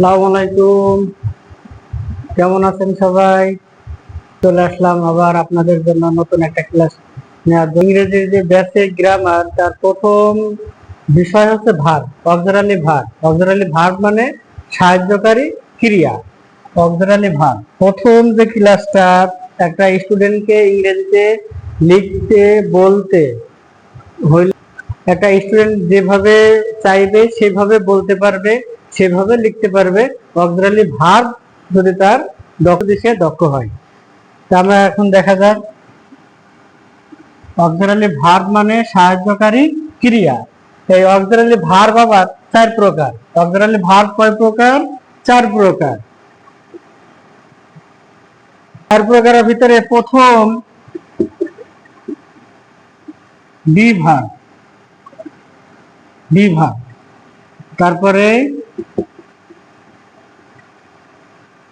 আসসালামু আলাইকুম। কেমন আছেন সবাই? চলে আসলাম আবার আপনাদের জন্য নতুন একটা ক্লাস নেওয়ার জন্য। ইংরেজির যে বেসিক গ্রামার, তার প্রথম বিষয় হচ্ছে verb, auxiliary verb. Auxiliary verb মানে সাহায্যকারী ক্রিয়া, অক্সিলারি ভার্ব। প্রথম যে ক্লাসটা একটা স্টুডেন্টকে ইংরেজিতে লিখতে বলতে হইলে, একটা স্টুডেন্ট যেভাবে চাইবে সেভাবে বলতে পারবে, সেভাবে লিখতে পারবে অক্সিলারি ভার্ব যদি তার দক্ষ হয়। তা আমরা এখন দেখা যাক অক্সিলারি ভার্ব মানে সাহায্যকারী ক্রিয়া। এই অক্সিলারি ভার্ব আবার চার প্রকার। অক্সিলারি ভার্ব কয় প্রকার? চার প্রকার। চার প্রকারের ভিতরে প্রথম বি ভার্ব, বি ভার্ব, তারপরে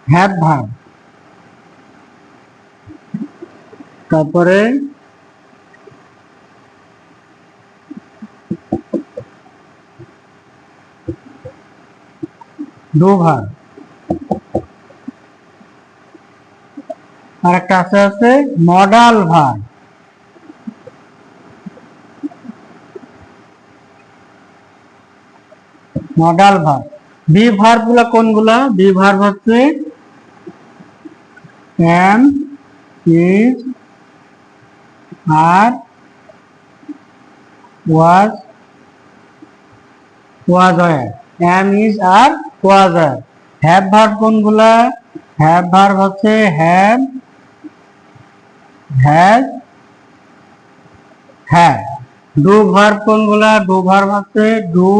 হ্যাভ ভার্ব, তারপরে ডু ভার্ব, আর একটা আছে modal verb. Modal verb. Be verb গুলা কোনগুলা? বি ভার্ব হচ্ছে am, is, are, was, were। am, is, are, were। Have verb কোনগুলা? হ্যাভ ভার্ব হচ্ছে have, has, have. Do verb কোনগুলা? ডু ভার্ব হচ্ছে do,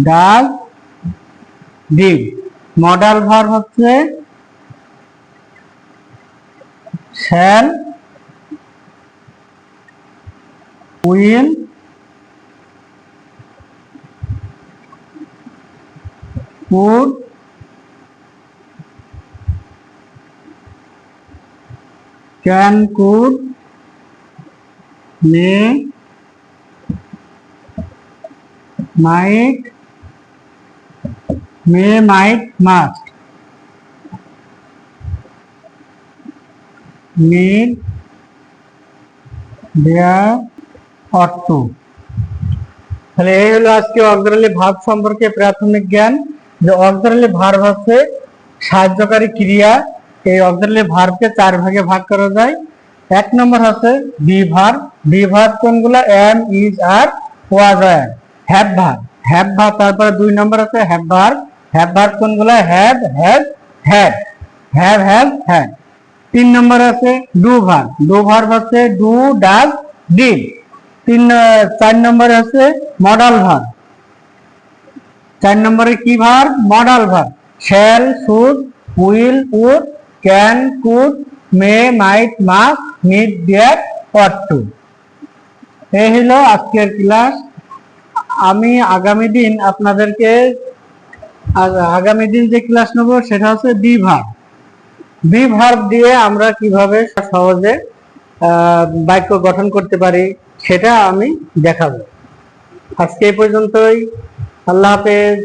does, did. Modal verb হচ্ছে shall, will, would, can, could, may, might, must, need, dare, ought to। তাহলে এই হলো আজকে auxiliary verb সম্পর্কে প্রাথমিক জ্ঞান, যে অক্সিলারি ভার্ব হচ্ছে সাহায্যকারী ক্রিয়া। এই অক্সিলারি ভার্বকে চার ভাগে ভাগ করা যায়। এক নম্বর হচ্ছে বি ভার্ব। বি ভার্ব কোনগুলা? Am, is, are, was, were. Have verb, have verb. তারপরে দুই নম্বর আছে হ্যাভ ভার্ব। হ্যাভ ভার্ব কোনগুলা? Have, have, had, have, have, had. তিন নম্বর আছে ডু ভার্ব। ডু ভার্ব হচ্ছে ডু, ডাজ, ডিড। চার নম্বরে আছে মডাল ভার্ব। চার নম্বরে কি verb? Modal verb. Shall, should, will, would, can, could, may, might, must, need, dare, ought to. এই হলো আজকের ক্লাস। আমি আগামী দিন আপনাদেরকে যে ক্লাস নেব সেটা হচ্ছে বি ভার্ব। বি ভার্ব দিয়ে আমরা কিভাবে সহজে বাক্য গঠন করতে পারি সেটা আমি দেখাবো। আজকে এই পর্যন্তই। আল্লাহ হাফেজ।